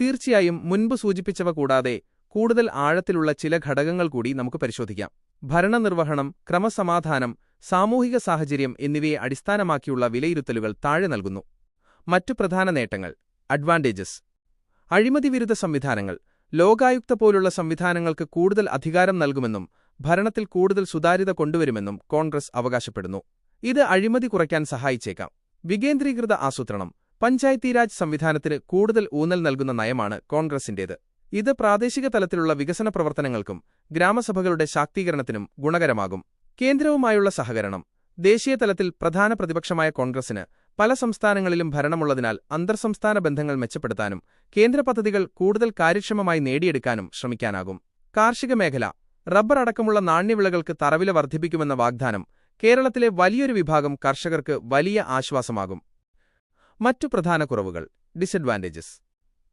തീർച്ചയായും മുൻപ് സൂചിപ്പിച്ചവ കൂടാതെ കൂടുതൽ ആഴത്തിലുള്ള ചില ഘടകങ്ങൾ കൂടി നമുക്ക് പരിശോധിക്കാം. ഭരണനിർവഹണം, ക്രമസമാധാനം, സാമൂഹിക സാഹചര്യം എന്നിവയെ അടിസ്ഥാനമാക്കിയുള്ള വിലയിരുത്തലുകൾ താഴെ നൽകുന്നു. മറ്റു പ്രധാന നേട്ടങ്ങൾ. അഡ്വാൻറ്റേജസ്. അഴിമതിവിരുദ്ധ സംവിധാനങ്ങൾ. ലോകായുക്ത പോലുള്ള സംവിധാനങ്ങൾക്ക് കൂടുതൽ അധികാരം നൽകുമെന്നും ഭരണത്തിൽ കൂടുതൽ സുതാര്യത കൊണ്ടുവരുമെന്നും കോൺഗ്രസ് അവകാശപ്പെടുന്നു. ഇത് അഴിമതി കുറയ്ക്കാൻ സഹായിച്ചേക്കാം. വികേന്ദ്രീകൃത ആസൂത്രണം. പഞ്ചായത്തീരാജ് സംവിധാനത്തിന് കൂടുതൽ ഊന്നൽ നൽകുന്ന നയമാണ് കോൺഗ്രസിന്റേത്. ഇത് പ്രാദേശിക തലത്തിലുള്ള വികസന പ്രവർത്തനങ്ങൾക്കും ഗ്രാമസഭകളുടെ ശാക്തീകരണത്തിനും ഗുണകരമാകും. കേന്ദ്രവുമായുള്ള സഹകരണം. ദേശീയ തലത്തിൽ പ്രധാന പ്രതിപക്ഷമായ കോൺഗ്രസിന് പല സംസ്ഥാനങ്ങളിലും ഭരണമുള്ളതിനാൽ അന്തർസംസ്ഥാന ബന്ധങ്ങൾ മെച്ചപ്പെടുത്താനും കേന്ദ്ര പദ്ധതികൾ കൂടുതൽ കാര്യക്ഷമമായി നേടിയെടുക്കാനും ശ്രമിക്കാനാകും. കാർഷിക മേഖല. റബ്ബർ അടക്കമുള്ള നാണ്യവിളകൾക്ക് തറവില വർദ്ധിപ്പിക്കുമെന്ന വാഗ്ദാനം കേരളത്തിലെ വലിയൊരു വിഭാഗം കർഷകർക്ക് വലിയ ആശ്വാസമാകും. മറ്റു പ്രധാന കുറവുകൾ. ഡിസഡ്വാൻറ്റേജസ്.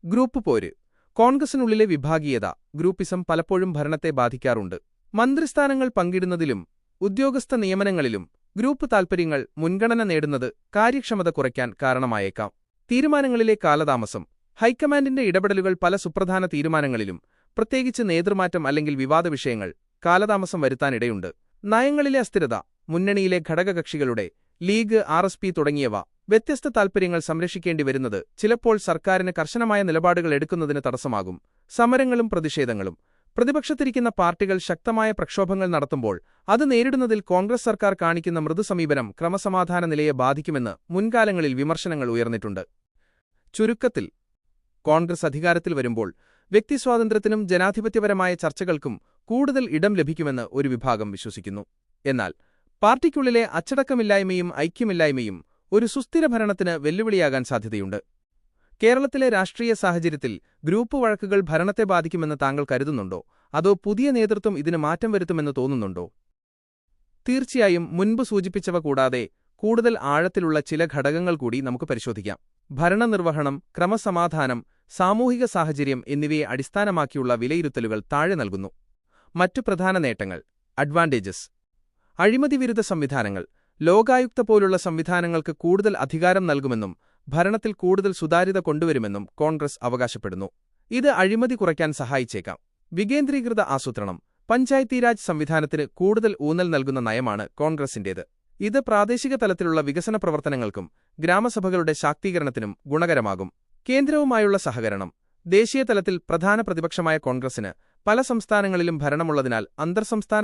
ഗ്രൂപ്പ് പോര്. കോൺഗ്രസിനുള്ളിലെ വിഭാഗീയത, ഗ്രൂപ്പിസം പലപ്പോഴും ഭരണത്തെ ബാധിക്കാറുണ്ട്. മന്ത്രിസ്ഥാനങ്ങൾ പങ്കിടുന്നതിലും ഉദ്യോഗസ്ഥ നിയമനങ്ങളിലും ഗ്രൂപ്പ് താൽപര്യങ്ങൾ മുൻഗണന നേടുന്നത് കാര്യക്ഷമത കുറയ്ക്കാൻ കാരണമായേക്കാം. തീരുമാനങ്ങളിലെ കാലതാമസം. ഹൈക്കമാൻഡിന്റെ ഇടപെടലുകൾ പല സുപ്രധാന തീരുമാനങ്ങളിലും, പ്രത്യേകിച്ച് നേതൃമാറ്റം അല്ലെങ്കിൽ വിവാദ വിഷയങ്ങൾ, കാലതാമസം വരുത്താനിടയുണ്ട്. നയങ്ങളിലെ അസ്ഥിരത. മുന്നണിയിലെ ഘടകകക്ഷികളുടെ ലീഗ്, ആർഎസ്പി തുടങ്ങിയവ വ്യത്യസ്ത താൽപര്യങ്ങൾ സംരക്ഷിക്കേണ്ടി വരുന്നത് ചിലപ്പോൾ സർക്കാരിന് കർശനമായ നിലപാടുകൾ എടുക്കുന്നതിന് തടസ്സമാകും. സമരങ്ങളും പ്രതിഷേധങ്ങളും. പ്രതിപക്ഷത്തിരിക്കുന്ന പാർട്ടികൾ ശക്തമായ പ്രക്ഷോഭങ്ങൾ നടത്തുമ്പോൾ അത് നേരിടുന്നതിൽ കോൺഗ്രസ് സർക്കാർ കാണിക്കുന്ന മൃദുസമീപനം ക്രമസമാധാന നിലയെ ബാധിക്കുമെന്ന് മുൻകാലങ്ങളിൽ വിമർശനങ്ങൾ ഉയർന്നിട്ടുണ്ട്. ചുരുക്കത്തിൽ, കോൺഗ്രസ് അധികാരത്തിൽ വരുമ്പോൾ വ്യക്തിസ്വാതന്ത്ര്യത്തിനും ജനാധിപത്യപരമായ ചർച്ചകൾക്കും കൂടുതൽ ഇടം ലഭിക്കുമെന്ന് ഒരു വിഭാഗം വിശ്വസിക്കുന്നു. എന്നാൽ പാർട്ടിക്കുള്ളിലെ അച്ചടക്കമില്ലായ്മയും ഐക്യമില്ലായ്മയും ഒരു സുസ്ഥിര ഭരണത്തിന് വെല്ലുവിളിയാകാൻ സാധ്യതയുണ്ട്. കേരളത്തിലെ രാഷ്ട്രീയ സാഹചര്യത്തിൽ ഗ്രൂപ്പ് വഴക്കുകൾ ഭരണത്തെ ബാധിക്കുമെന്ന് താങ്കൾ കരുതുന്നുണ്ടോ, അതോ പുതിയ നേതൃത്വം ഇതിന് മാറ്റം വരുത്തുമെന്ന് തോന്നുന്നുണ്ടോ? തീർച്ചയായും മുൻപ് സൂചിപ്പിച്ചവ കൂടാതെ കൂടുതൽ ആഴത്തിലുള്ള ചില ഘടകങ്ങൾ കൂടി നമുക്ക് പരിശോധിക്കാം. ഭരണനിർവഹണം, ക്രമസമാധാനം, സാമൂഹിക സാഹചര്യം എന്നിവയെ അടിസ്ഥാനമാക്കിയുള്ള വിലയിരുത്തലുകൾ താഴെ നൽകുന്നു. മറ്റു പ്രധാന നേട്ടങ്ങൾ. അഡ്വാൻറ്റേജസ്. അഴിമതിവിരുദ്ധ സംവിധാനങ്ങൾ. ലോകായുക്ത പോലുള്ള സംവിധാനങ്ങൾക്ക് കൂടുതൽ അധികാരം നൽകുമെന്നും ഭരണത്തിൽ കൂടുതൽ സുതാര്യത കൊണ്ടുവരുമെന്നും കോൺഗ്രസ് അവകാശപ്പെടുന്നു. ഇത് അഴിമതി കുറയ്ക്കാൻ സഹായിച്ചേക്കാം. വികേന്ദ്രീകൃത ആസൂത്രണം. പഞ്ചായത്തീരാജ് സംവിധാനത്തിന് കൂടുതൽ ഊന്നൽ നൽകുന്ന നയമാണ് കോൺഗ്രസിന്റേത്. ഇത് പ്രാദേശിക തലത്തിലുള്ള വികസന പ്രവർത്തനങ്ങൾക്കും ഗ്രാമസഭകളുടെ ശാക്തീകരണത്തിനും ഗുണകരമാകും. കേന്ദ്രവുമായുള്ള സഹകരണം. ദേശീയ തലത്തിൽ പ്രധാന പ്രതിപക്ഷമായ കോൺഗ്രസിന് പല സംസ്ഥാനങ്ങളിലും ഭരണമുള്ളതിനാൽ അന്തർസംസ്ഥാന